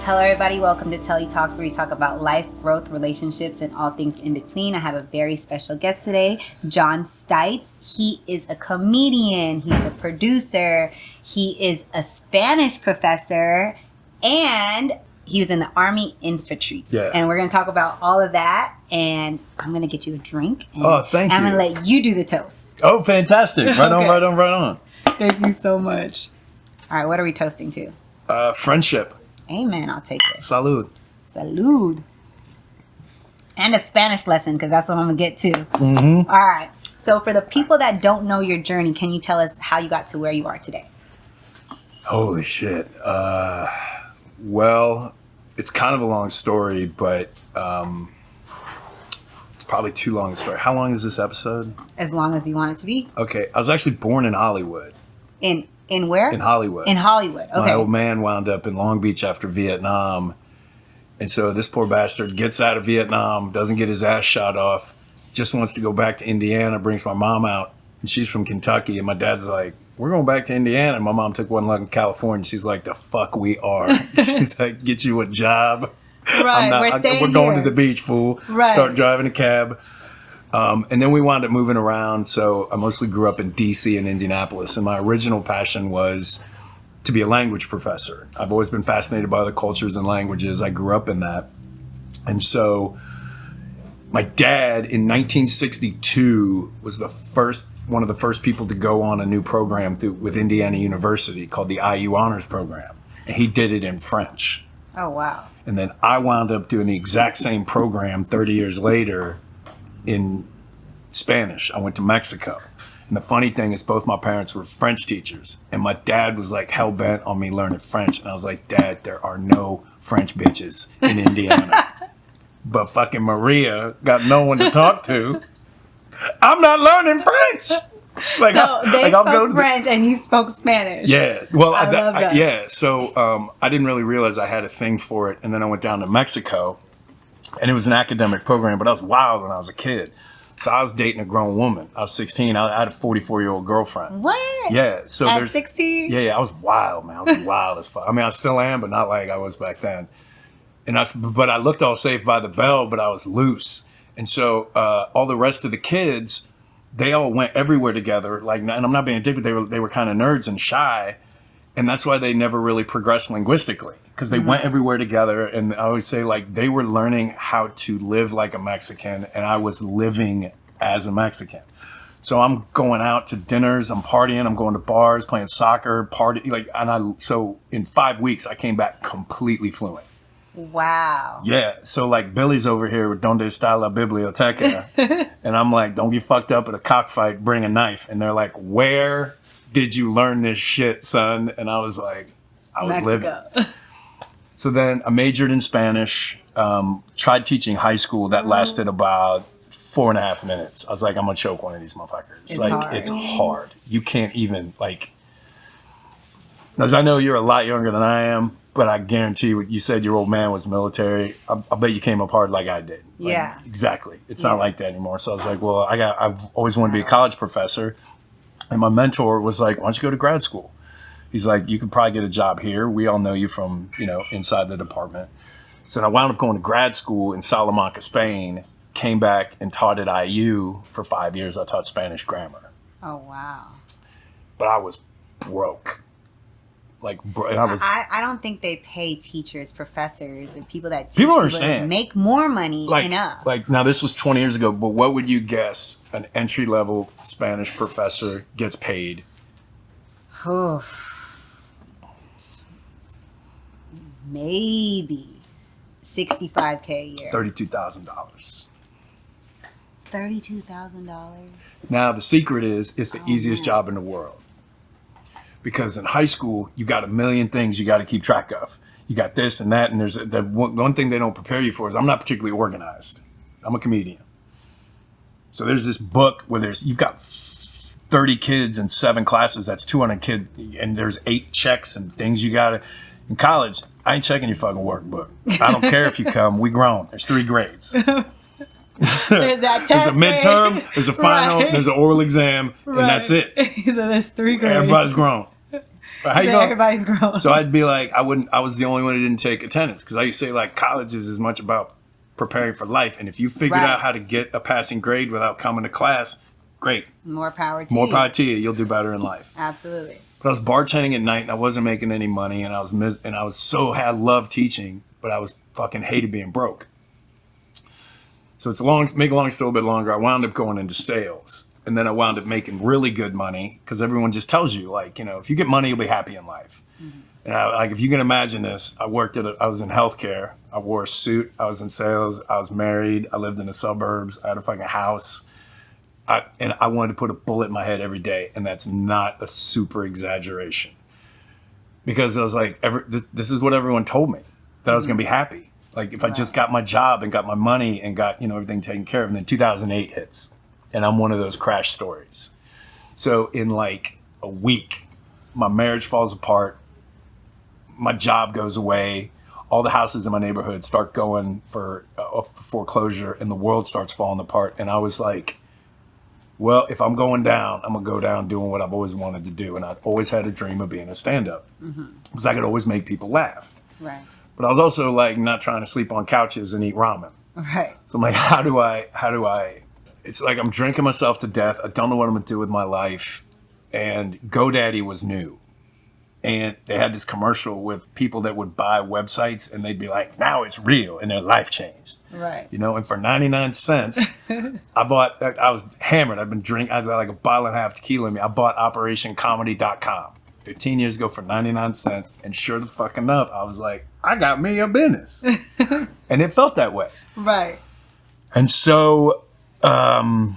Hello everybody, welcome to Telli Talks, where we talk about life, growth, relationships, and all things in between. I have a very special guest today, Jon Stites. He is a comedian, he's a producer, he is a Spanish professor, and he was in the Army Infantry. Yeah. And we're going to talk about all of that, and I'm going to get you a drink. And thank you. I'm going to let you do the toast. Oh, fantastic. Right on, right on, right on. Thank you so much. All right, what are we toasting to? Friendship. Amen, I'll take it. Salud. Salud. And a Spanish lesson, because that's what I'm going to get to. Mm-hmm. All right. So for the people that don't know your journey, can you tell us how you got to where you are today? Holy shit. Well, it's kind of a long story, but it's probably too long a story. How long is this episode? As long as you want it to be. Okay. I was actually born in Hollywood. In where? In Hollywood. In Hollywood. Okay. My old man wound up in Long Beach after Vietnam. And so this poor bastard gets out of Vietnam, doesn't get his ass shot off, just wants to go back to Indiana, brings my mom out. And she's from Kentucky. And my dad's like, we're going back to Indiana. And my mom took one look in California. She's like, the fuck we are. She's like, get you a job. Right. We're going to the beach, fool. Right. Start driving a cab. And then we wound up moving around. So I mostly grew up in DC and Indianapolis. And my original passion was to be a language professor. I've always been fascinated by other cultures and languages. I grew up in that. And so my dad in 1962 was one of the first people to go on a new program with Indiana University called the IU Honors Program. And he did it in French. Oh, wow. And then I wound up doing the exact same program 30 years later in Spanish. I went to Mexico. And the funny thing is both my parents were French teachers. And my dad was like hell-bent on me learning French. And I was like, Dad, there are no French bitches in Indiana. But fucking Maria got no one to talk to. I'm not learning French. Like, so they spoke French and you spoke Spanish. Yeah. Well, I love that. Yeah. So I didn't really realize I had a thing for it. And then I went down to Mexico. And it was an academic program, but I was wild when I was a kid. So I was dating a grown woman. I was 16. I had a 44-year-old girlfriend. What? Yeah. So At 16? Yeah, I was wild, man. I was wild as fuck. I mean, I still am, but not like I was back then. But I looked all safe by the bell, but I was loose. And so all the rest of the kids, they all went everywhere together. Like, and I'm not being a dick, but they were kind of nerds and shy. And that's why they never really progressed linguistically, because they went everywhere together. And I always say, like, they were learning how to live like a Mexican, and I was living as a Mexican. So I'm going out to dinners, I'm partying, I'm going to bars, playing soccer, so in 5 weeks, I came back completely fluent. Wow. Yeah. So like Billy's over here with Donde está la biblioteca. And I'm like, don't get fucked up at a cockfight, bring a knife. And they're like, where did you learn this shit, son? And I was like, I was living. So then I majored in Spanish, tried teaching high school. That lasted about 4.5 minutes. I was like, I'm going to choke one of these motherfuckers. It's hard. You can't even, because I know you're a lot younger than I am, but I guarantee you said your old man was military. I bet you came up hard like I did. Yeah. Exactly. It's not like that anymore. So I was like, well, I've always wanted to be a college professor. And my mentor was like, why don't you go to grad school? He's like, you could probably get a job here. We all know you from, inside the department. So I wound up going to grad school in Salamanca, Spain, came back and taught at IU for 5 years. I taught Spanish grammar. Oh, wow. But I was broke. I don't think they pay teachers, professors, and people that teach people understand. Make more money enough. Now this was 20 years ago, but what would you guess an entry-level Spanish professor gets paid? Maybe $65K a year. $32,000. $32,000. Now the secret is it's the easiest job in the world. Because in high school, you got a million things you got to keep track of. You got this and that, and there's the one thing they don't prepare you for is I'm not particularly organized. I'm a comedian. So there's this book where you've got 30 kids in 7 classes, that's 200 kids, and there's 8 checks and things you got to. In college, I ain't checking your fucking workbook. I don't care if you come, we grown. There's 3 grades. There's that test. There's a midterm, there's a final, there's an oral exam, and that's it. So there's 3 grades. Everybody's grown. How you going? Everybody's grown. So I'd be like, I was the only one who didn't take attendance because I used to say like college is as much about preparing for life. And if you figured out how to get a passing grade without coming to class, great. More power to you. More power to you. You'll do better in life. Absolutely. But I was bartending at night and I wasn't making any money and I loved teaching, but I was fucking hated being broke. So make a long story a bit longer. I wound up going into sales and then I wound up making really good money because everyone just tells you like, if you get money, you'll be happy in life. Mm-hmm. And if you can imagine this, I was in healthcare. I wore a suit. I was in sales. I was married. I lived in the suburbs. I had a fucking house. And I wanted to put a bullet in my head every day. And that's not a super exaggeration. Because I was like, this is what everyone told me, that I was going to be happy. Like if I just got my job and got my money and got, everything taken care of. And then 2008 hits. And I'm one of those crash stories. So in like a week, my marriage falls apart. My job goes away. All the houses in my neighborhood start going for foreclosure and the world starts falling apart. And I was like, well, if I'm going down, I'm going to go down doing what I've always wanted to do. And I'd always had a dream of being a stand-up because I could always make people laugh. Right. But I was also like not trying to sleep on couches and eat ramen. Right. So I'm like, how do I, it's like I'm drinking myself to death. I don't know what I'm going to do with my life. And GoDaddy was new. And they had this commercial with people that would buy websites and they'd be like, now it's real and their life changed. Right. And for 99 cents, I was hammered. I had like a bottle and a half tequila in me. I bought OperationComedy.com 15 years ago for 99 cents. And sure the fuck enough, I was like, I got me a business. And it felt that way. Right. And so, wow,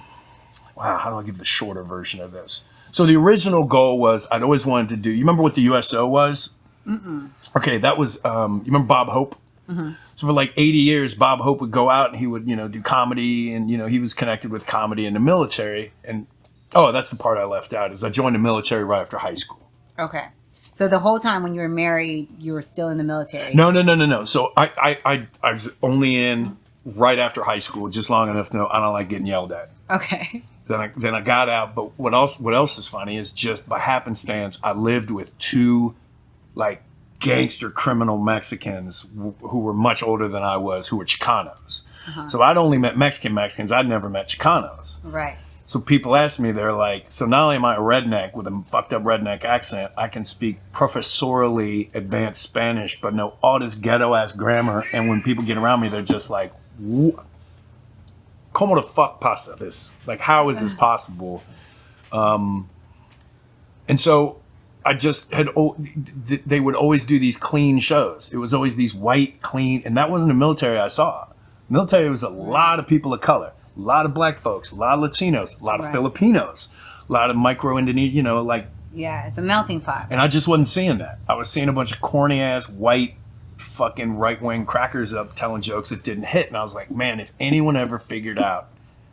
how do I give the shorter version of this? So the original goal was I'd always wanted to do, you remember what the USO was? Mm-mm. Okay, that was, you remember Bob Hope? Mm-hmm. So for like 80 years, Bob Hope would go out and he would, do comedy and, he was connected with comedy in the military. And, that's the part I left out is I joined the military right after high school. Okay. So the whole time when you were married, you were still in the military? No. So I was only in right after high school, just long enough to know I don't like getting yelled at. Okay. Then I got out, but what else is funny is just by happenstance, I lived with two like gangster criminal Mexicans who were much older than I was, who were Chicanos. Uh-huh. So I'd only met Mexicans, I'd never met Chicanos. Right. So people ask me, they're like, so not only am I a redneck with a fucked up redneck accent, I can speak professorially advanced Spanish, but know all this ghetto ass grammar. And when people get around me, they're just like, ¿Cómo the fuck pasa this? Like, how is this possible? And so I just they would always do these clean shows. It was always these white, clean, and that wasn't the military I saw. Military was a lot of people of color, a lot of black folks, a lot of Latinos, a lot of Filipinos, a lot of micro-Indonesian, Yeah, it's a melting pot. And I just wasn't seeing that. I was seeing a bunch of corny-ass, white, fucking right-wing crackers up telling jokes that didn't hit. And I was like, man, if anyone ever figured out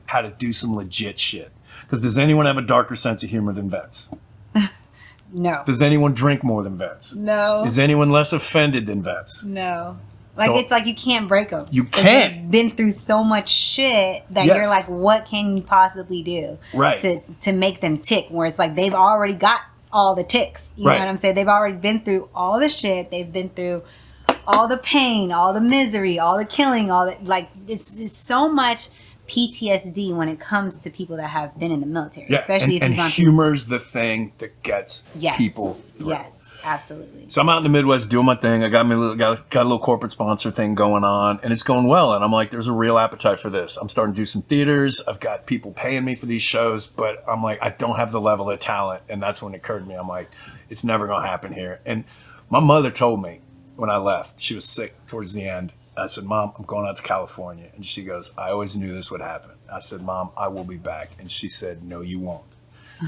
how to do some legit shit. Because does anyone have a darker sense of humor than vets? No. Does anyone drink more than vets? No. Is anyone less offended than vets? No. It's like you can't break them. You can't. They've been through so much shit that you're like, what can you possibly do to make them tick? Where it's like they've already got all the ticks. You know what I'm saying? They've already been through all the shit. They've been through all the pain, all the misery, all the killing, all that. Like it's so much PTSD when it comes to people that have been in the military. Yeah, especially and humor's the thing that gets people through. Yes, absolutely. So I'm out in the Midwest doing my thing. I got a little corporate sponsor thing going on, and it's going well. And I'm like, there's a real appetite for this. I'm starting to do some theaters. I've got people paying me for these shows, but I'm like, I don't have the level of talent. And that's when it occurred to me. I'm like, it's never going to happen here. And my mother told me when I left, she was sick towards the end. I said, Mom, I'm going out to California. And she goes, I always knew this would happen. I said, Mom, I will be back. And she said, no, you won't.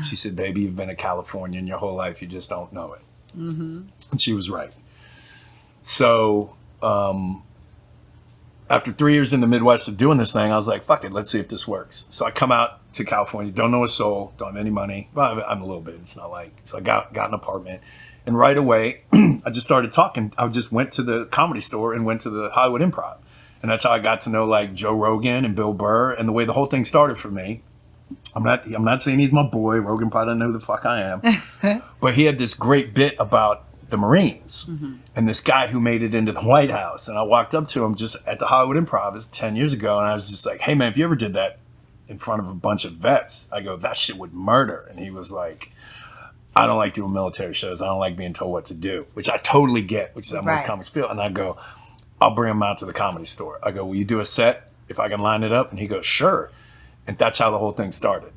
She said, baby, you've been a Californian your whole life. You just don't know it. Mm-hmm. And she was right. So after 3 years in the Midwest of doing this thing, I was like, fuck it, let's see if this works. So I come out to California, don't know a soul, don't have any money. Well, I'm a little bit, it's not like, so I got an apartment. And right away, I just started talking. I just went to the Comedy Store and went to the Hollywood Improv. And that's how I got to know like Joe Rogan and Bill Burr. And the way the whole thing started for me I'm not saying he's my boy. Rogan probably doesn't know who the fuck I am. But he had this great bit about the Marines and this guy who made it into the White House. And I walked up to him just at the Hollywood Improv, it was 10 years ago. And I was just like, hey man, if you ever did that in front of a bunch of vets, I go, that shit would murder. And he was like, I don't like doing military shows. I don't like being told what to do, which I totally get, which is how most comics feel. And I go, I'll bring him out to the Comedy Store. I go, will you do a set if I can line it up? And he goes, sure. And that's how the whole thing started.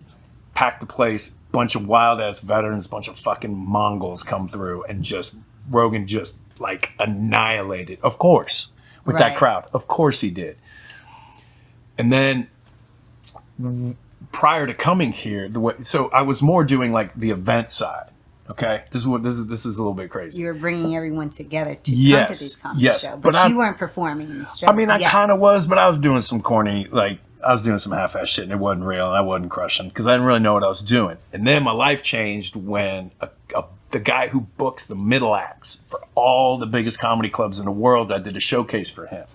Packed the place, bunch of wild ass veterans, bunch of fucking Mongols come through, and just Rogan just like annihilated, of course, with that crowd. Of course he did. And then prior to coming here, so I was more doing like the event side. Okay, this is a little bit crazy. You were bringing everyone together to come to this comedy show, but you weren't performing in the show. I mean, I kind of was, but I was doing some corny, like I was doing some half-ass shit, and it wasn't real, and I wasn't crushing because I didn't really know what I was doing. And then my life changed when the guy who books the middle acts for all the biggest comedy clubs in the world, I did a showcase for him.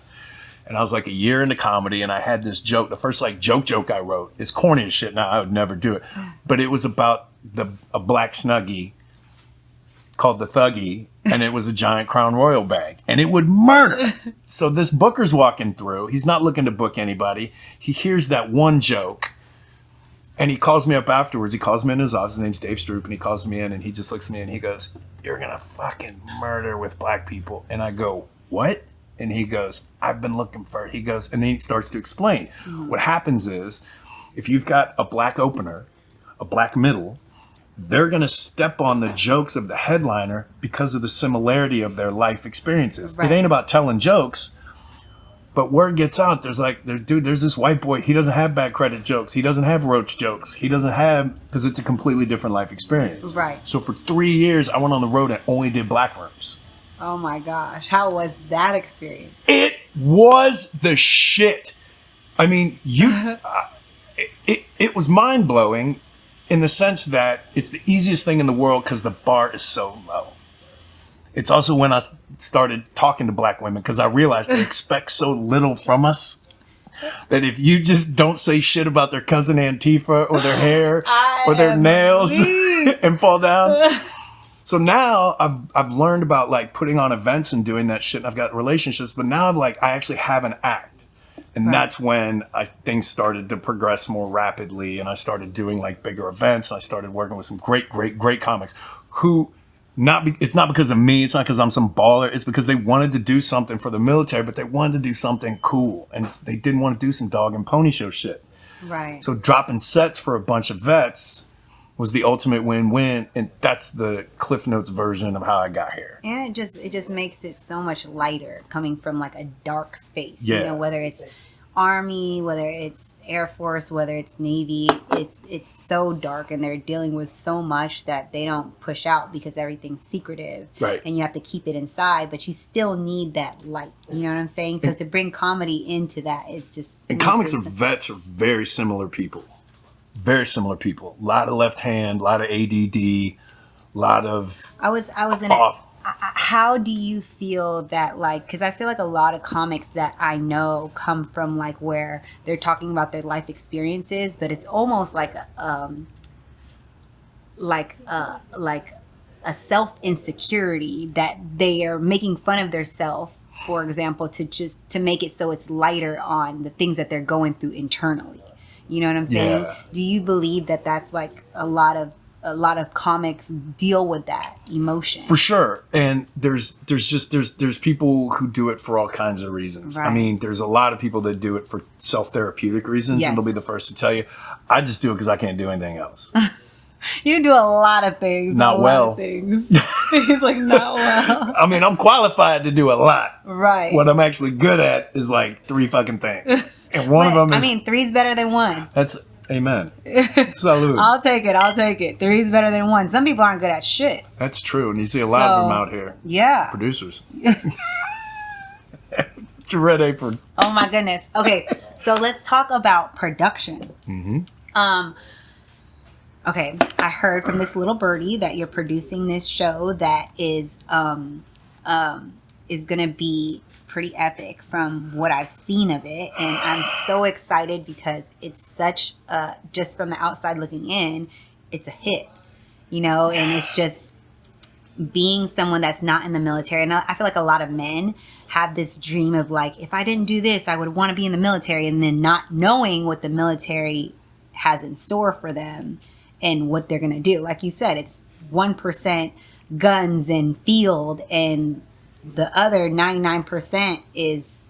And I was like a year into comedy, and I had this joke. The first like joke I wrote is corny as shit. Now I would never do it, but it was about a black Snuggie called the Thuggie, and it was a giant Crown Royal bag, and it would murder. So this booker's walking through. He's not looking to book anybody. He hears that one joke, and he calls me up afterwards. He calls me in his office. His name's Dave Stroop, and he calls me in, and he just looks at me, and he goes, "You're gonna fucking murder with black people." And I go, "What?" And he goes, "I've been looking for it." He goes, and then he starts to explain. What happens is, if you've got a black opener, a black middle, they're going to step on the jokes of the headliner because of the similarity of their life experiences. It ain't about telling jokes, but word gets out. There's this white boy. He doesn't have bad credit jokes. He doesn't have roach jokes. He doesn't have, because it's a completely different life experience. Right. So for 3 years, I went on the road and only did black rooms. Oh my gosh. How was that experience? It was the shit. I mean, it was mind blowing. In the sense that it's the easiest thing in the world because the bar is so low. It's also when I started talking to black women because I realized they expect so little from us that if you just don't say shit about their cousin Antifa or their hair or their nails and fall down. So now I've learned about like putting on events and doing that shit, and I've got relationships, but now I actually have an act. And that's when things started to progress more rapidly, and I started doing like bigger events. And I started working with some great comics who it's not because of me. It's not because I'm some baller. It's because they wanted to do something for the military, but they wanted to do something cool, and they didn't want to do some dog and pony show shit. Right. So dropping sets for a bunch of vets was the ultimate win-win, and that's the Cliff Notes version of how I got here. And it just makes it so much lighter coming from like a dark space. Yeah. You know, whether it's Army, whether it's Air Force, whether it's Navy, it's so dark, and they're dealing with so much that they don't push out because everything's secretive. Right. And you have to keep it inside, but you still need that light. You know what I'm saying? So to bring comedy into that, it just... And comics and vets are very similar people. Very similar people. A lot of left hand, a lot of ADD, a lot of... I was in it. How do you feel that, like, because I feel like a lot of comics that I know come from like where they're talking about their life experiences, but it's almost like a self insecurity that they are making fun of their self, for example, to make it so it's lighter on the things that they're going through internally. You know what I'm saying? Yeah. Do you believe that that's like a lot of comics deal with that emotion? For sure. And there's people who do it for all kinds of reasons. Right. I mean, there's a lot of people that do it for self-therapeutic reasons. Yes. And they'll be the first to tell you, I just do it because I can't do anything else. You do a lot of things. Not well. He's like, not well. I mean, I'm qualified to do a lot. Right. What I'm actually good at is like 3 fucking things. And one of them is... I mean, 3's better than 1. That's... Amen. Salud. I'll take it. 3's better than 1. Some people aren't good at shit. That's true. And you see a lot of them out here. Yeah. Producers. Your red apron. Oh my goodness. Okay. So let's talk about production. Mm-hmm. Okay. I heard from this little birdie that you're producing this show that is going to be pretty epic from what I've seen of it. And I'm so excited because it's such just from the outside looking in, it's a hit, you know, and it's just being someone that's not in the military. And I feel like a lot of men have this dream of like, if I didn't do this, I would want to be in the military, and then not knowing what the military has in store for them and what they're going to do. Like you said, it's 1% guns and field, and the other 99% is,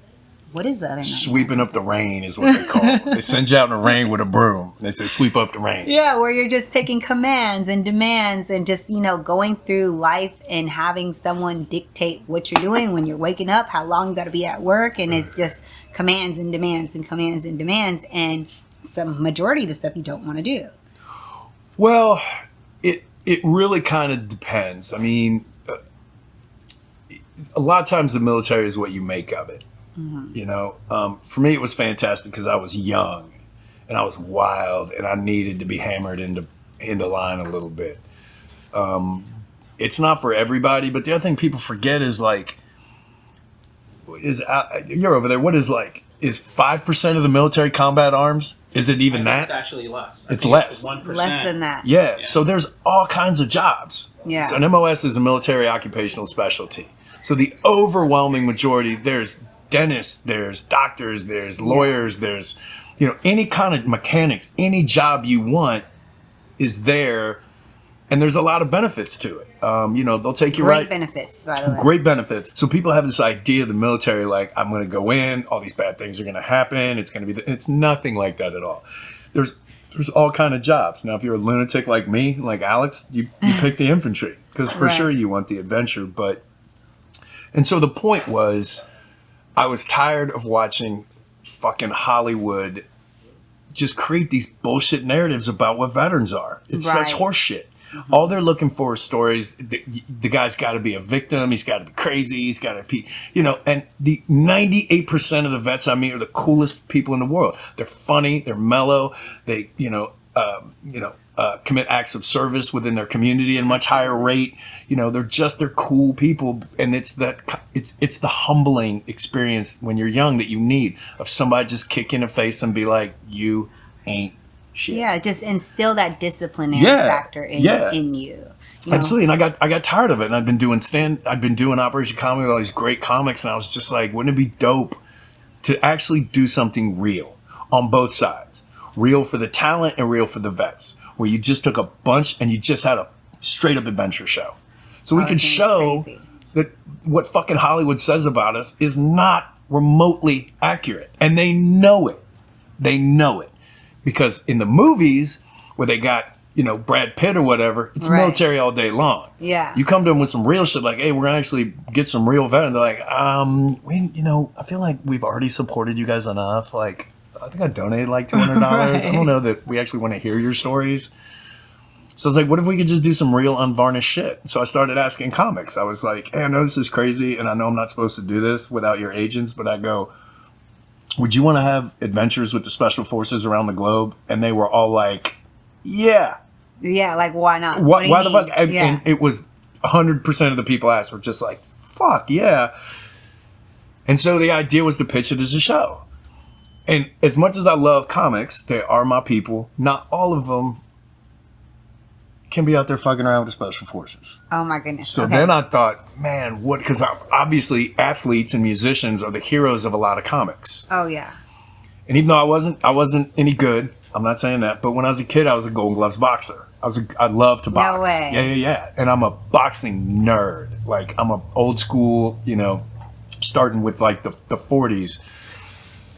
what is the other 99%? Sweeping up the rain is what they call it. They send you out in the rain with a broom. They say, sweep up the rain. Yeah, where you're just taking commands and demands and just, you know, going through life and having someone dictate what you're doing when you're waking up, how long you got to be at work. And it's just commands and demands and commands and demands. And some majority of the stuff you don't want to do. Well, it really kind of depends. I mean, a lot of times the military is what you make of it. Mm-hmm. You know, for me, it was fantastic because I was young and I was wild and I needed to be hammered into line a little bit. It's not for everybody, but the other thing people forget is like, you're over there. What is 5% of the military combat arms? Is it even that? It's actually less. It's less. 1%. Less than that. Yeah. So there's all kinds of jobs. Yeah. So an MOS is a military occupational specialty. So the overwhelming majority, there's dentists, there's doctors, there's lawyers, there's, you know, any kind of mechanics, any job you want is there. And there's a lot of benefits to it. You know, they'll take you Great benefits, by the way. Great benefits. So people have this idea of the military, like, I'm going to go in, all these bad things are going to happen. It's going to be, it's nothing like that at all. There's all kind of jobs. Now, if you're a lunatic like me, like Alex, you pick the infantry because for sure you want the adventure. And so the point was, I was tired of watching fucking Hollywood just create these bullshit narratives about what veterans are. It's such horse shit. Mm-hmm. All they're looking for is stories. The guy's got to be a victim. He's got to be crazy. He's got to be, you know, and the 98% of the vets I meet are the coolest people in the world. They're funny. They're mellow. They, commit acts of service within their community at a much higher rate. You know, they're cool people. And it's the humbling experience when you're young that you need of somebody just kick you in the face and be like, you ain't shit. Yeah, just instill that disciplinary factor in you. You know? Absolutely. And I got tired of it. And I'd been doing Operation Comedy with all these great comics. And I was just like, wouldn't it be dope to actually do something real on both sides? Real for the talent and real for the vets, where you just took a bunch and you just had a straight up adventure show. So we can show that what fucking Hollywood says about us is not remotely accurate. And they know it. They know it. Because in the movies where they got, you know, Brad Pitt or whatever, it's military all day long. Yeah. You come to them with some real shit like, hey, we're going to actually get some real veterans. They're like, I feel like we've already supported you guys enough. Like, I think I donated like $200. I don't know that we actually want to hear your stories. So I was like, what if we could just do some real unvarnished shit? So I started asking comics. I was like, hey, I know this is crazy and I know I'm not supposed to do this without your agents, but I go, would you want to have adventures with the special forces around the globe? And they were all like, yeah. Yeah, like, why not? Why the fuck? And it was 100% of the people asked were just like, fuck, yeah. And so the idea was to pitch it as a show. And as much as I love comics, they are my people. Not all of them can be out there fucking around with the special forces. Oh my goodness. So then I thought, man, what? Because obviously athletes and musicians are the heroes of a lot of comics. Oh yeah. And even though I wasn't any good, I'm not saying that, but when I was a kid, I was a Golden Gloves boxer. I loved to box. No way. Yeah. And I'm a boxing nerd. Like, I'm a old school, you know, starting with like the 40s.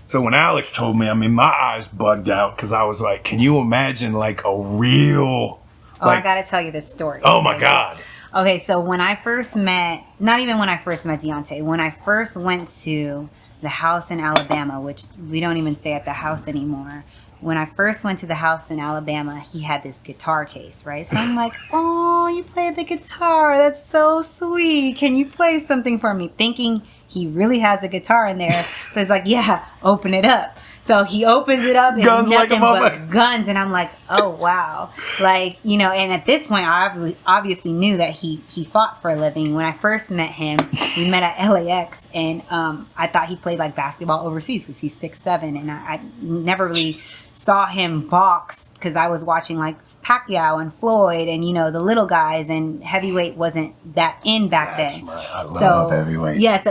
So when Alex told me, I mean, my eyes bugged out because I was like, can you imagine like a real... I got to tell you this story. Oh my God. Okay, so when I first met, not even when I first met Deontay, when I first went to the house in Alabama, which we don't even stay at the house anymore. When I first went to the house in Alabama, he had this guitar case, right? So I'm like, oh, you play the guitar. That's so sweet. Can you play something for me? Thinking he really has a guitar in there. So it's like, yeah, open it up. So he opens it up and Guns nothing like but guns. And I'm like, oh, wow. Like, you know, and at this point, I obviously knew that he fought for a living. When I first met him, we met at LAX, and I thought he played like basketball overseas because he's 6'7", and I never really saw him box because I was watching like Pacquiao and Floyd and, you know, the little guys, and heavyweight wasn't that in back then. Right. I love heavyweight. Yeah, so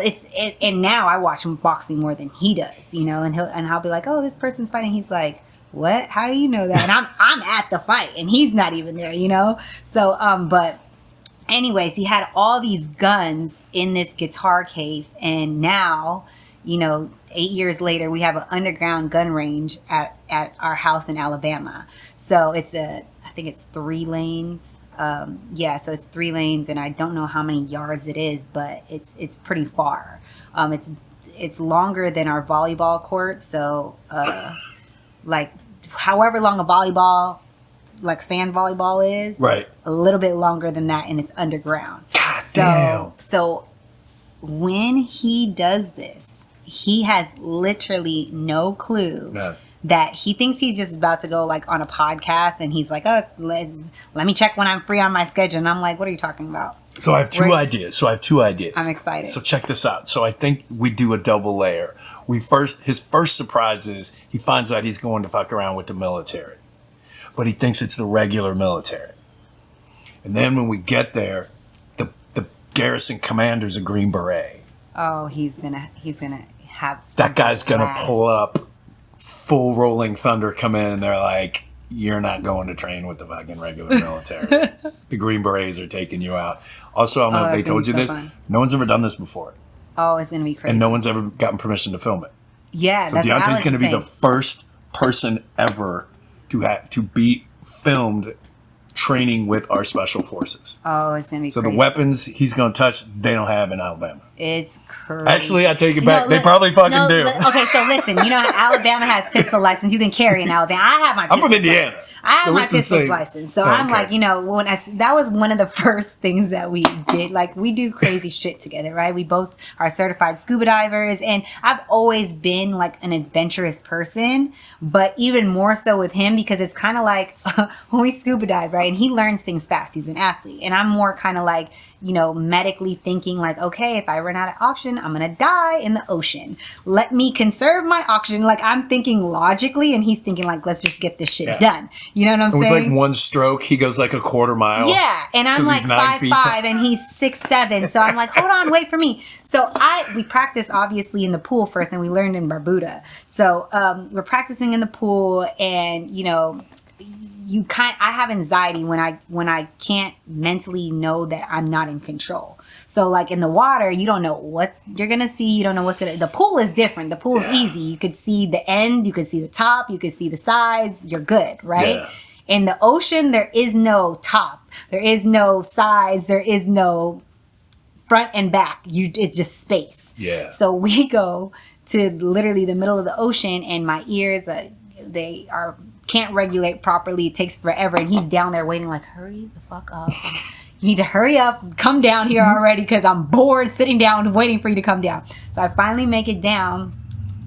and now I watch him boxing more than he does, you know, and I'll be like, oh, this person's fighting. He's like, what? How do you know that? And I'm at the fight and he's not even there, you know? So, but anyways, he had all these guns in this guitar case, and now, you know, 8 years later, we have an underground gun range at our house in Alabama. So I think it's 3 lanes. So it's 3 lanes, and I don't know how many yards it is, but it's pretty far. It's longer than our volleyball court. So like however long a volleyball, like sand volleyball is, right, a little bit longer than that, and it's underground. God damn. So when he does this, he has literally no clue. That he thinks he's just about to go like on a podcast, and he's like, oh, let me check when I'm free on my schedule. And I'm like, what are you talking about? So I have two ideas. I'm excited. So check this out. So I think we do a double layer. His first surprise is he finds out he's going to fuck around with the military, but he thinks it's the regular military. And then when we get there, the garrison commander's a Green Beret. Oh, he's gonna have that guy's gonna pull up. Full rolling thunder come in, and they're like, you're not going to train with the fucking regular military. The Green Berets are taking you out. Also, I don't know if they told you this. Fun. No one's ever done this before. Oh, it's going to be crazy. And no one's ever gotten permission to film it. Yeah, so Deontay's going to be the first person ever to be filmed training with our special forces. Oh, it's going to be so crazy. The weapons he's going to touch, they don't have in Alabama. It's crazy. Actually, I take it back. They probably fucking do. Okay, so listen. You know how Alabama has pistol license. You can carry in Alabama. I have my pistol. I'm from Indiana. I have my pistol license. So I'm like, you know, that was one of the first things that we did. Like, we do crazy shit together, right? We both are certified scuba divers. And I've always been like an adventurous person, but even more so with him, because it's kind of like when we scuba dive, right? And he learns things fast. He's an athlete. And I'm more kind of like, you know, medically thinking like, okay, if I run out of oxygen, I'm going to die in the ocean. Let me conserve my oxygen. Like, I'm thinking logically, and he's thinking like, let's just get this shit done. You know what I'm saying? With like one stroke, he goes like a quarter mile. Yeah. And I'm like 5'5" and he's 6'7". So I'm like, hold on, wait for me. So we practice obviously in the pool first, and we learned in Barbuda. So we're practicing in the pool, and, you know, I have anxiety when I can't mentally know that I'm not in control. So like in the water, you don't know what you're gonna see. You don't know the pool is different. The pool is easy. You could see the end, you could see the top, you could see the sides. You're good, right? Yeah. In the ocean, there is no top, there is no sides, there is no front and back. It's just space. Yeah. So we go to literally the middle of the ocean, and my ears can't regulate properly. It takes forever, and he's down there waiting like, hurry the fuck up. You need to hurry up, come down here already, because I'm bored sitting down waiting for you to come down. So I finally make it down,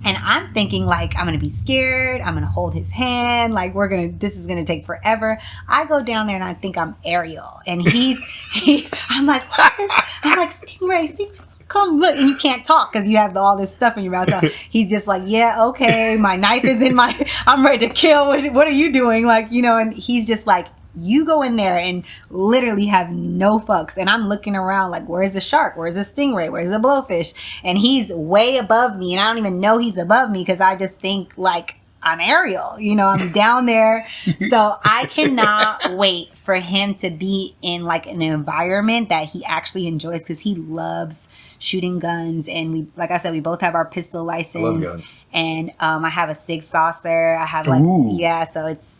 and I'm thinking like, I'm gonna be scared, I'm gonna hold his hand, like this is gonna take forever. I go down there and I think I'm Ariel, and I'm like, what is this? I'm like, Stingray, come look. And you can't talk because you have all this stuff in your mouth. So he's just like, yeah, okay, my knife is I'm ready to kill. What are you doing? Like, you know, and he's just like, you go in there and literally have no fucks. And I'm looking around like, where's the shark? Where's the stingray? Where's the blowfish? And he's way above me, and I don't even know he's above me because I just think like I'm Ariel, you know, I'm down there. So I cannot wait for him to be in like an environment that he actually enjoys, because he loves shooting guns. And we, like I said, we both have our pistol license. I love guns. And I have a SIG saucer. I have like, so it's,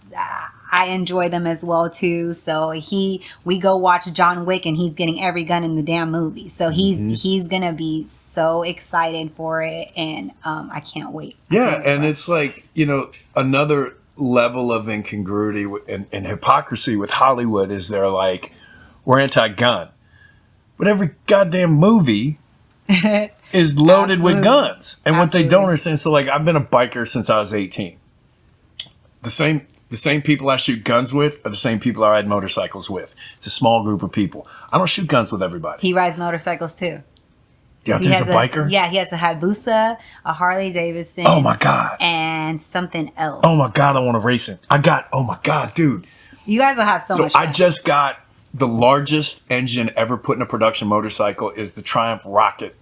I enjoy them as well too. So we go watch John Wick, and he's getting every gun in the damn movie. So he's gonna be so excited for it, and I can't wait. Yeah, and it's like, you know, another level of incongruity and hypocrisy with Hollywood is they're like, we're anti-gun, but every goddamn movie is loaded with Absolutely. guns. And what they don't Absolutely. understand, so like I've been a biker since I was 18. The same people I shoot guns with are the same people I ride motorcycles with. It's a small group of people. I don't shoot guns with everybody. He rides motorcycles too. Deontay's a biker? Yeah, he has a Hayabusa, a Harley Davidson. Oh my God. And something else. Oh my God, I want to race him. Oh my God, dude. You guys will have so much So fun. I just got the largest engine ever put in a production motorcycle is the Triumph Rocket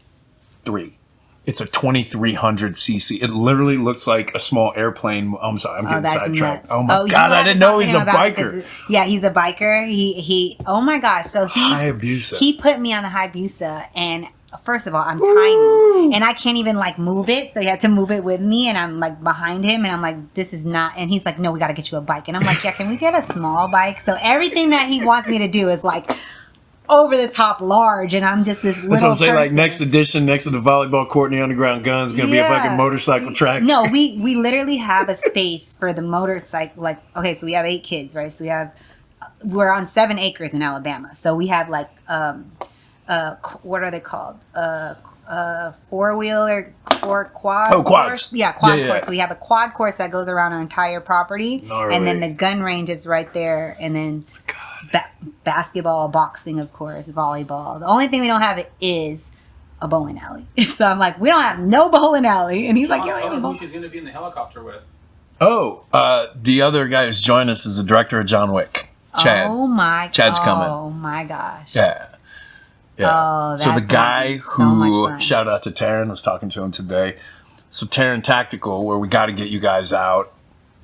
3. It's a 2300 cc. It literally looks like a small airplane. I'm sorry, I'm getting that's sidetracked. nuts. Oh my you God, I have to didn't talk know to he's him a about it biker. 'cause, yeah, he's a biker. He oh my gosh. So Hayabusa. he put me on the Hayabusa, and first of all, I'm tiny and I can't even like move it. So he had to move it with me, and I'm like behind him, and I'm like, this is not, and he's like, no, we got to get you a bike. And I'm like, yeah, can we get a small bike? So everything that he wants me to do is like over the top large, and I'm just this little That's what I'm saying. Like person. next edition, next to the volleyball court and the underground guns, is gonna be a Yeah. fucking motorcycle track. No, we literally have a space for the motorcycle. Like, okay, so we have 8 kids, right? So we're on 7 acres in Alabama. So we have like what are they called? 4-wheeler or quad. Oh, quads. Course? Yeah, quad Yeah, course. yeah. So we have a quad course that goes around our entire property, Gnarly. and then the gun range is right there, and then basketball, boxing, of course, volleyball. The only thing we don't have is a bowling alley. So I'm like, we don't have no bowling alley, and he's like, you don't Tell have him no who she's going to be in the helicopter with. Oh, the other guy who's joined us is the director of John Wick, Chad. Oh my! Chad's coming. Oh my gosh! Yeah. Yeah. Oh, so the that's guy gonna be so who, much fun. shout out to Taryn, was talking to him today. So Taryn Tactical, where we got to get you guys out.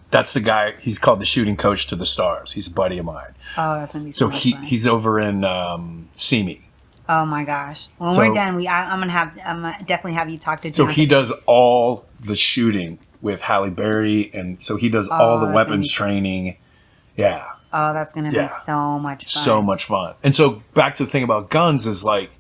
That's the guy. He's called the shooting coach to the stars. He's a buddy of mine. Oh, that's gonna be so So much fun. he's over in Simi. Oh my gosh! When So- we're done, I'm gonna definitely have you talk to. So Jonathan. he does all the shooting with Halle Berry, and so he does all the that's weapons gonna be- training. Yeah. Oh, that's gonna Yeah. be so much fun. So much fun. And so back to the thing about guns is like,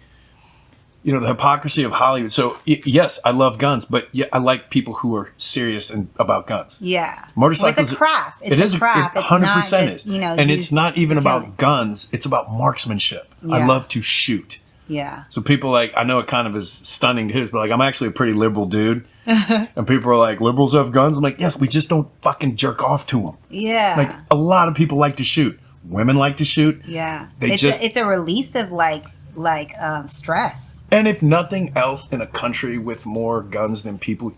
you know, the hypocrisy of Hollywood. So yes, I love guns, but yeah, I like people who are serious about guns. Yeah. Motorcycles. Well, it's a craft. It is a craft. It's 100% not is. just, you know, and it's used not even for about killing. guns. It's about marksmanship. I Yeah. love to shoot. Yeah. So people like, I know it kind of is stunning to his, but like, I'm actually a pretty liberal dude. And people are like, liberals have guns? I'm like, yes, we just don't fucking jerk off to them. Yeah. Like, a lot of people like to shoot. Women like to shoot. Yeah. It's it's a release of like stress. And if nothing else, in a country with more guns than people,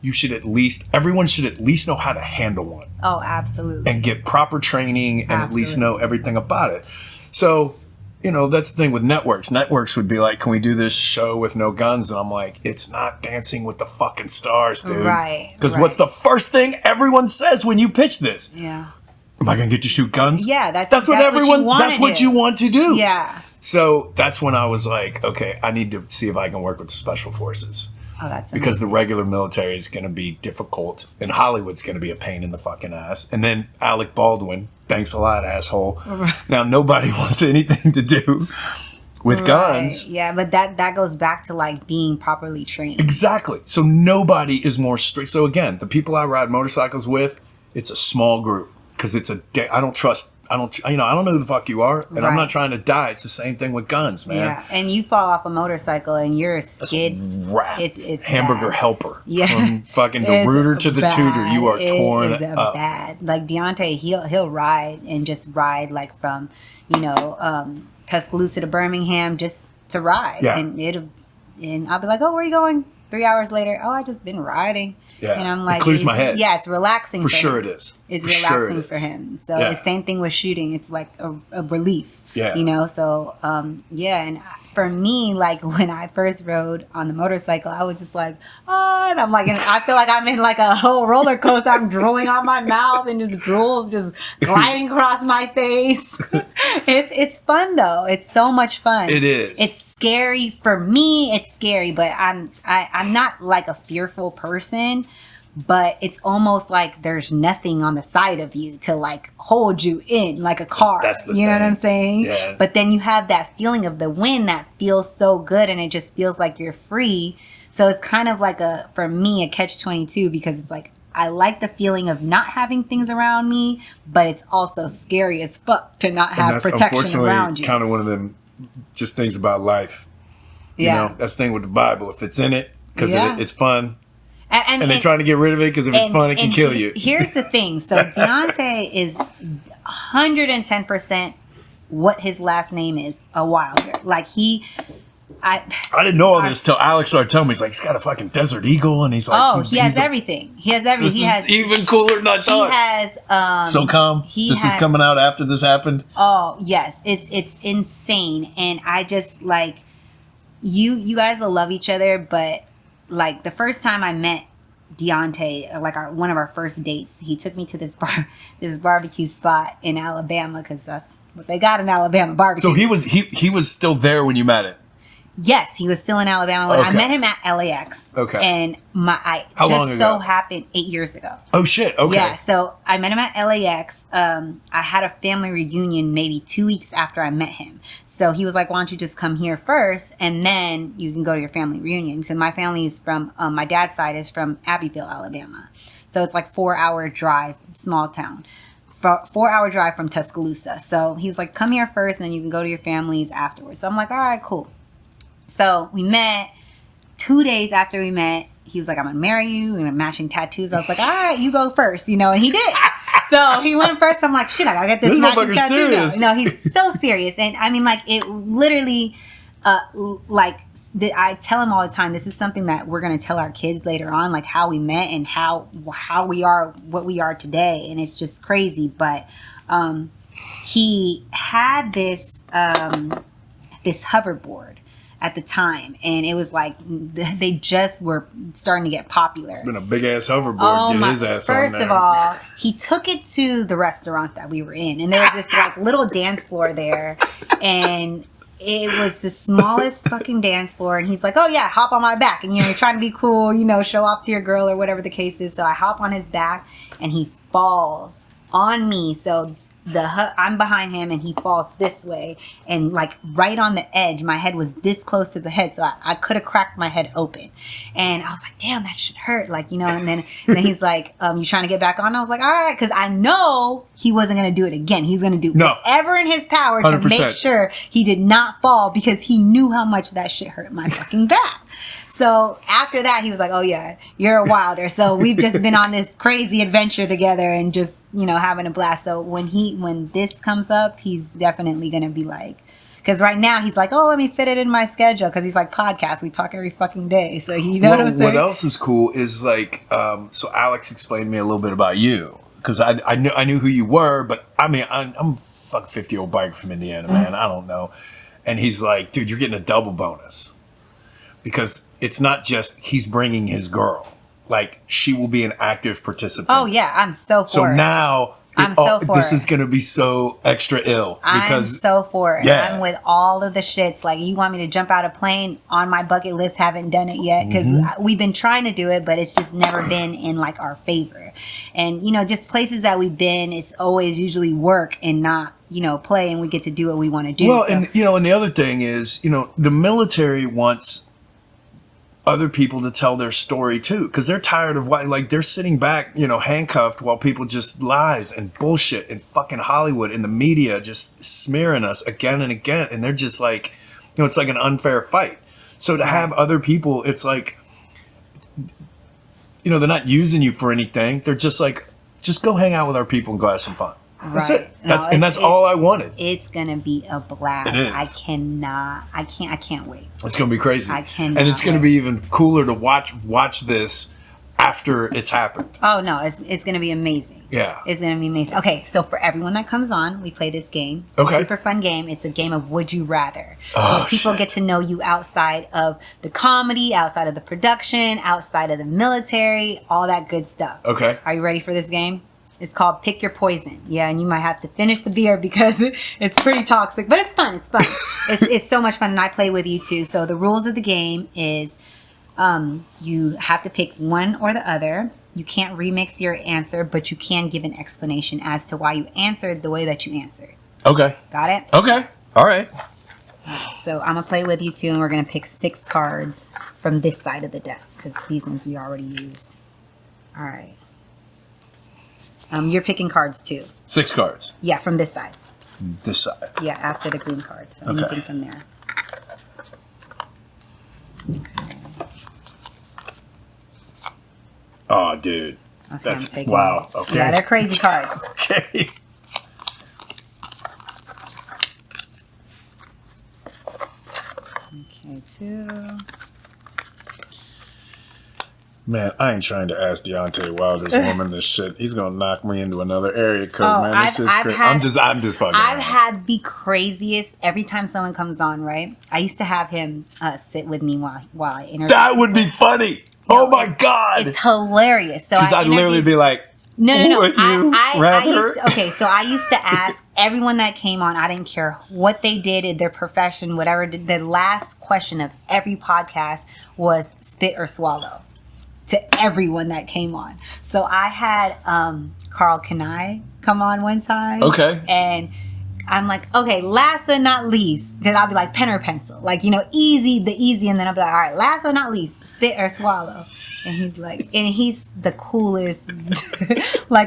everyone should at least know how to handle one Oh, absolutely. and get proper training and at least Absolutely. know everything about it. So, you know, that's the thing with networks. Networks would be like, can we do this show with no guns? And I'm like, it's not Dancing with the fucking Stars, dude. Right, Because right. what's the first thing everyone says when you pitch this? Yeah. Am I going to get to shoot guns? Yeah, that's what what everyone, you wanna that's what do. you want to do. Yeah. So that's when I was like, okay, I need to see if I can work with the special forces. Oh, that's Because the amazing. regular military is going to be difficult, and Hollywood's going to be a pain in the fucking ass. And then Alec Baldwin, thanks a lot, asshole. Now nobody wants anything to do with guns. Right. Yeah, but that goes back to like being properly trained. Exactly. So nobody is more strict. So again, the people I ride motorcycles with, it's a small group because I don't trust. I don't know who the fuck you are, and I'm Right. not trying to die. It's the same thing with guns, man. Yeah, and you fall off a motorcycle and you're a skid. Rap. It's hamburger bad. helper. Yeah. From fucking the It's rooter to the bad. tutor, you are torn It is up. bad. Like Deontay, he'll ride and just ride like from, Tuscaloosa to Birmingham just to ride. Yeah. And I'll be like, oh, where are you going? 3 hours later, oh, I just been riding. Yeah. And I'm It like, clears my head. Yeah, it's relaxing For for sure him. it is. It's For sure relaxing it for is. him. So Yeah. the same thing with shooting. It's like a relief. Yeah. So yeah. And for me, like when I first rode on the motorcycle, I was just like, oh, and I'm like, I feel like I'm in like a whole roller coaster. I'm drooling on my mouth and just drool's just gliding across my face. It's fun though. It's so much fun. It is. It's scary for me. It's scary, but I'm not like a fearful person. But it's almost like there's nothing on the side of you to like hold you in like a car. That's the you know what thing. I'm saying? Yeah. But then you have that feeling of the wind that feels so good and it just feels like you're free. So it's kind of like for me, a catch-22 because it's like I like the feeling of not having things around me, but it's also scary as fuck to not And have that's protection unfortunately around you. kind of one of them just things about life. You know, that's the thing with the Bible. If it's in it, because it's fun. And they're trying to get rid of it because if it's fun, it can kill you. Here's the thing. So Deontay is 110% what his last name is, a Wilder. Like I didn't know all this till Alex started telling me. He's like, he's got a fucking Desert Eagle, and he's like, he has everything. He has everything. This is even cooler than I thought. He has So calm. This is coming out after this happened. Oh yes, it's insane, and I just like you guys will love each other, but like the first time I met Deontay, like one of our first dates, he took me to this barbecue spot in Alabama because that's what they got in Alabama, barbecue. So he was still there when you met it. Yes, he was still in Alabama. I met him at LAX. Okay. And How long ago? So happened 8 years ago. Oh shit. Okay. Yeah. So I met him at LAX. I had a family reunion maybe 2 weeks after I met him. So he was like, "Why don't you just come here first, and then you can go to your family reunion?" Because my family is from my dad's side is from Abbeville, Alabama. So it's like 4-hour drive, small town. 4-hour drive from Tuscaloosa. So he was like, "Come here first, and then you can go to your families afterwards." So I'm like, "All right, cool." So we met. 2 days after we met, he was like, "I'm gonna marry you." We were matching tattoos. I was like, "All right, you go first," and he did. So he went first. I'm like, "Shit, I gotta get this matching tattoo." No, he's so serious, and I mean, like, it literally, I tell him all the time. This is something that we're gonna tell our kids later on, like how we met and how we are what we are today, and it's just crazy. But he had this hoverboard at the time, and it was like they just were starting to get popular. It's been a big ass hoverboard. Get his ass on there. First of all, he took it to the restaurant that we were in, and there was this like little dance floor there, and it was the smallest fucking dance floor. And he's like, "Oh yeah, hop on my back," and you're trying to be cool, show off to your girl or whatever the case is. So I hop on his back, and he falls on me. So I'm behind him, and he falls this way, and like right on the edge, my head was this close to the head, so I could have cracked my head open. And I was like, "Damn, that should hurt," and then he's like, "You trying to get back on?" I was like, "All right," because I know he wasn't going to do it again. He's going to do whatever in his power 100%. To make sure he did not fall, because he knew how much that shit hurt my fucking back. So after that, he was like, "Oh yeah, you're a Wilder." So we've just been on this crazy adventure together and just, having a blast. So when this comes up, he's definitely going to be like, because right now he's like, "Oh, let me fit it in my schedule." Because he's like, podcast, we talk every fucking day. So what I'm saying? What else is cool is like, so Alex explained to me a little bit about you, because I knew who you were, but I mean, I'm a fucking 50-year-old biker from Indiana, man. I don't know. And he's like, "Dude, you're getting a double bonus." Because it's not just he's bringing his girl. Like, she will be an active participant. Oh, yeah. I'm so for it. So now, this is going to be so extra ill. Because, I'm so for it. Yeah. I'm with all of the shits. Like, you want me to jump out a plane? On my bucket list, haven't done it yet. Because we've been trying to do it, but it's just never been in, like, our favor. And, just places that we've been, it's always usually work and not, play, and we get to do what we want to do. Well, and the other thing is, the military wants other people to tell their story too, because they're tired of they're sitting back, handcuffed while people just lies and bullshit and fucking Hollywood and the media just smearing us again and again, and they're just like, it's like an unfair fight. So to have other people, it's like, they're not using you for anything. They're just like, just go hang out with our people and go have some fun. That's it. That's all I wanted. It's gonna be a blast. It is. I can't wait. It's gonna be crazy. I cannot. And it's gonna be even cooler to watch this after it's happened. Oh no, it's gonna be amazing. Yeah. It's gonna be amazing. Okay, so for everyone that comes on, we play this game. Okay. Super fun game. It's a game of Would You Rather. Oh, so people get to know you outside of the comedy, outside of the production, outside of the military, all that good stuff. Okay. Are you ready for this game? It's called Pick Your Poison. Yeah, and you might have to finish the beer because it's pretty toxic, but it's fun. It's fun. It's so much fun, and I play with you too. So the rules of the game is you have to pick one or the other. You can't remix your answer, but you can give an explanation as to why you answered the way that you answered. Okay. Got it? Okay. All right. So I'm going to play with you too, and we're going to pick 6 cards from this side of the deck because these ones we already used. All right. You're picking cards too. 6 cards. Yeah, from this side. This side. Yeah, after the green cards. So anything from there. Oh, dude. Okay, That's I'm taking wow. these. Okay. Yeah, they're crazy cards. Okay. Okay, 2. Man, I ain't trying to ask Deontay Wilder's woman this shit. He's gonna knock me into another area code, Oh, man. This shit's crazy. I'm just fucking I've around. had the craziest every time someone comes on, right? I used to have him sit with me while I interview. That would be funny. No, oh my god. It's hilarious. So Because I'd literally be like, no. would you rather? So I used to ask everyone that came on, I didn't care what they did, their profession, whatever. The last question of every podcast was spit or swallow to everyone that came on. So I had Carl Kanai come on one time. Okay. And I'm like, okay, last but not least, because I'll be like pen or pencil. Like, easy, and then I'll be like, all right, last but not least, spit or swallow. And he's like, and he's the coolest,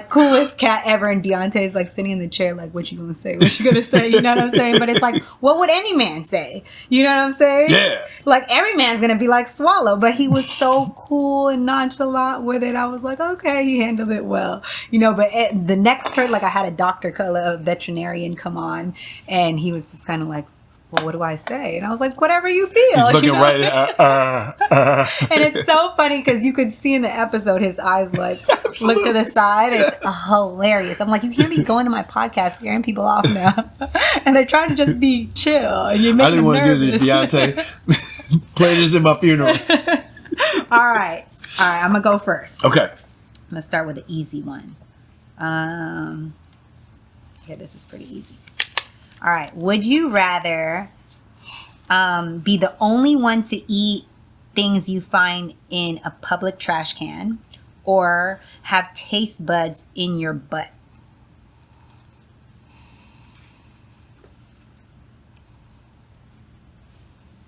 coolest cat ever. And Deontay's like sitting in the chair, like, what you gonna say? What you gonna say? You know what I'm saying? But it's like, what would any man say? You know what I'm saying? Yeah. Like, every man's gonna be like, swallow. But he was so cool and nonchalant with it. I was like, okay, he handled it well. But the next part, like, I had a doctor, a veterinarian come on, and he was just kind of like, well, what do I say? And I was like, whatever you feel. He's looking right And it's so funny because you could see in the episode his eyes like look to the side. It's hilarious. I'm like, you hear me going to my podcast scaring people off now. And they're trying to just be chill. And I didn't want to do this, Deontay. Play this in my funeral. All right. I'm going to go first. Okay. I'm going to start with an easy one. Yeah, this is pretty easy. All right. Would you rather be the only one to eat things you find in a public trash can or have taste buds in your butt?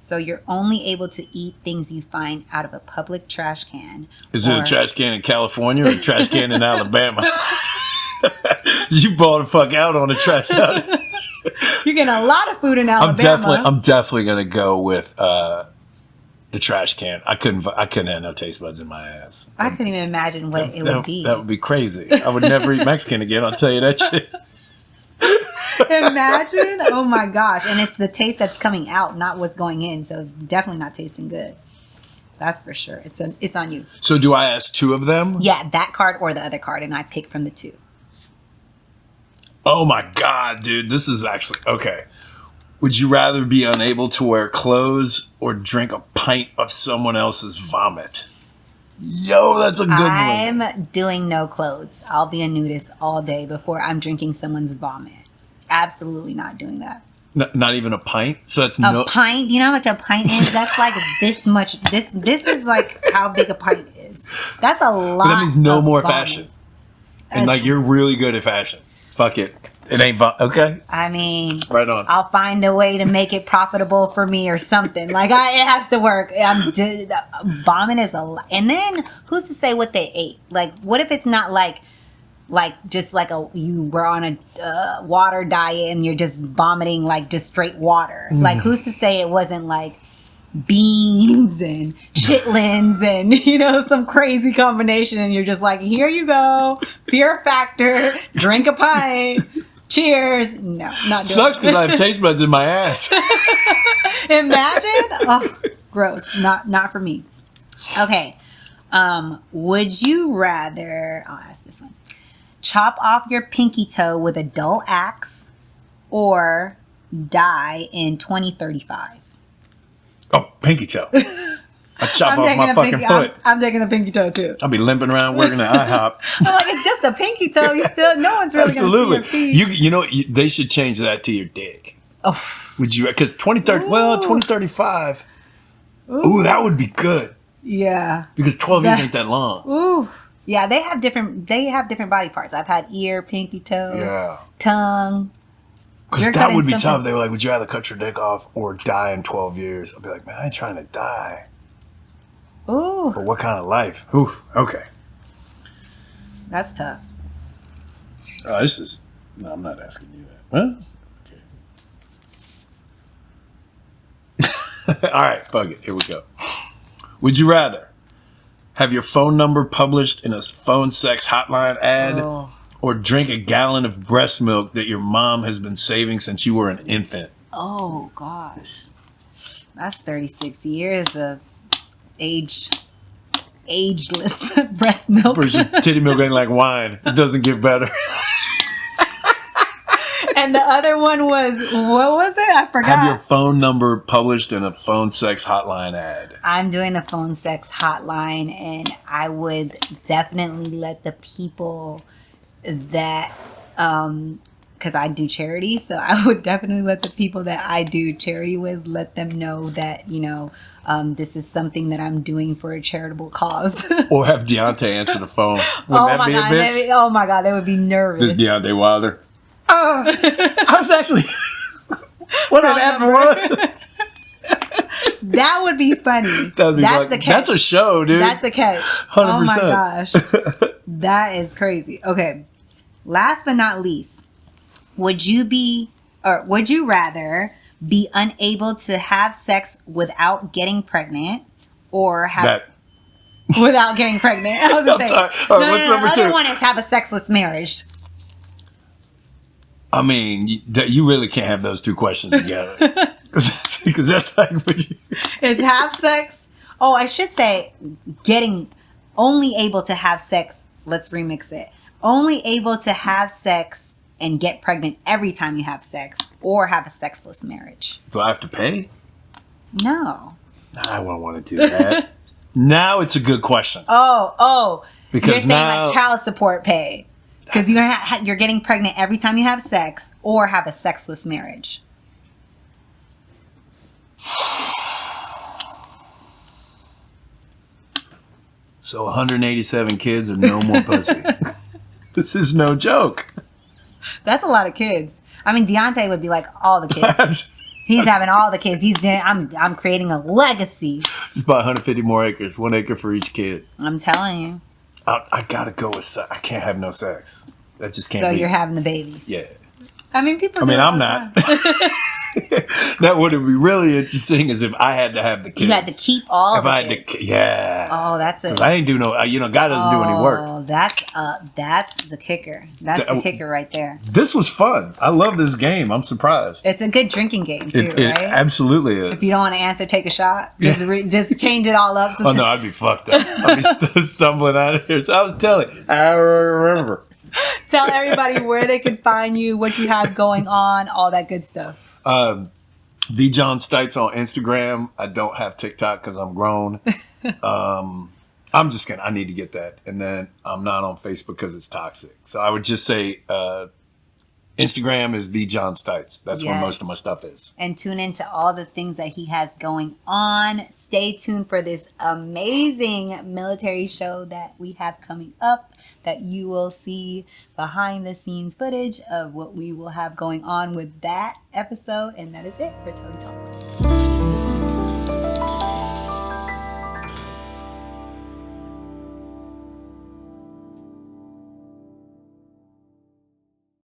So you're only able to eat things you find out of a public trash can. Is it a trash can in California or a trash can in Alabama? You balled the fuck out on the trash out. You're getting a lot of food in Alabama. I'm definitely gonna go with the trash can. I couldn't have no taste buds in my ass. I couldn't even imagine what it would be. That would be crazy. I would never eat Mexican again. I'll tell you that shit. Imagine. Oh my gosh. And it's the taste that's coming out, not what's going in. So it's definitely not tasting good. That's for sure. It's on you. So do I ask two of them? Yeah, that card or the other card, and I pick from the two. Oh my God, dude. This is actually okay. Would you rather be unable to wear clothes or drink a pint of someone else's vomit? Yo, that's a good one. I'm doing no clothes. I'll be a nudist all day before I'm drinking someone's vomit. Absolutely not doing that. Not even a pint? So that's a pint? You know how much a pint is? That's like this much. This is like how big a pint is. That's a lot. But that means no more vomit. fashion. And like you're really good at fashion. Fuck it. It ain't okay. I mean, right on. I'll find a way to make it profitable for me or something. Like it has to work. Vomit is a lot. And then who's to say what they ate? Like, what if it's not like just like you were on a water diet and you're just vomiting like just straight water? Like, who's to say it wasn't like beans and chitlins and some crazy combination, and you're just like, here you go, Fear Factor, drink a pint, cheers. No, not doing sucks because I have taste buds in my ass. Imagine. Oh, gross. Not for me. Okay. Would you rather, I'll ask this one, chop off your pinky toe with a dull axe or die in 2035? Oh, pinky toe. I chop off my fucking foot. I'm taking the pinky toe too. I'll be limping around working at IHOP. I'm like, it's just a pinky toe. No one's really absolutely. Gonna see your feet. They should change that to your dick. Oh. Would you? Because 2035. Ooh, that would be good. Yeah. Because 12 years ain't that long. Ooh. Yeah, they have different body parts. I've had ear, pinky toe, tongue. Because that would be tough. They were like, would you rather cut your dick off or die in 12 years? I'd be like, man, I ain't trying to die. Ooh. But what kind of life? Ooh, okay. That's tough. No, I'm not asking you that. Huh? Okay. All right, fuck it. Here we go. Would you rather Have your phone number published in a phone sex hotline ad, or drink a gallon of breast milk that your mom has been saving since you were an infant? Oh gosh, that's 36 years of ageless breast milk. Titty milk ain't like wine; it doesn't get better. And the other one was, what was it? I forgot. Have your phone number published in a phone sex hotline ad. I'm doing the phone sex hotline, and I would definitely let the people that, because I do charity, so I would definitely let the people that I do charity with, let them know that, this is something that I'm doing for a charitable cause. Or have Deontay answer the phone. Wouldn't that be a bitch? Oh my God, they would be nervous. This is Deontay Wilder. I was actually what an app was. That would be funny. That's the catch. That's a show, dude. That's the catch. 100%. Oh my gosh. That is crazy. Okay. Last but not least, would you rather be unable to have sex without getting pregnant, or have without getting pregnant? I was gonna say. All right, what's number two? The other one is have a sexless marriage. I mean, you really can't have those two questions together. Because that's like what you... Is have sex... Oh, I should say getting... Only able to have sex... Let's remix it. Only able to have sex and get pregnant every time you have sex, or have a sexless marriage. Do I have to pay? No. I wouldn't want to do that. Now it's a good question. Oh. Because you're saying like child support pay. Because you're getting pregnant every time you have sex, or have a sexless marriage. So 187 kids or no more pussy. This is no joke. That's a lot of kids. I mean, Deontay would be like all the kids. He's having all the kids. I'm creating a legacy. Just buy 150 more acres, 1 acre for each kid. I'm telling you. I gotta go with sex. I can't have no sex. That just can't be. So you're having the babies. Yeah. I mean, I'm not. That would be really interesting is if I had to have the kids. You had to keep all of the kids. Yeah. Oh, that's it. I ain't do no, God doesn't do any work. Oh, that's the kicker. That's the kicker right there. This was fun. I love this game. I'm surprised. It's a good drinking game too, it right? Absolutely is. If you don't want to answer, take a shot. Just change it all up. Oh no, I'd be fucked up. I'd be stumbling out of here. So I was telling. I remember. Tell everybody where they can find you, what you have going on, all that good stuff. The Jon Stites on Instagram. I don't have TikTok because I'm grown. I'm just kidding. I need to get that. And then I'm not on Facebook because it's toxic. So I would just say Instagram is the Jon Stites. That's where most of my stuff is. And tune into all the things that he has going on. Stay tuned for this amazing military show that we have coming up, that you will see behind the scenes footage of what we will have going on with that episode. And that is it for Telli Talks.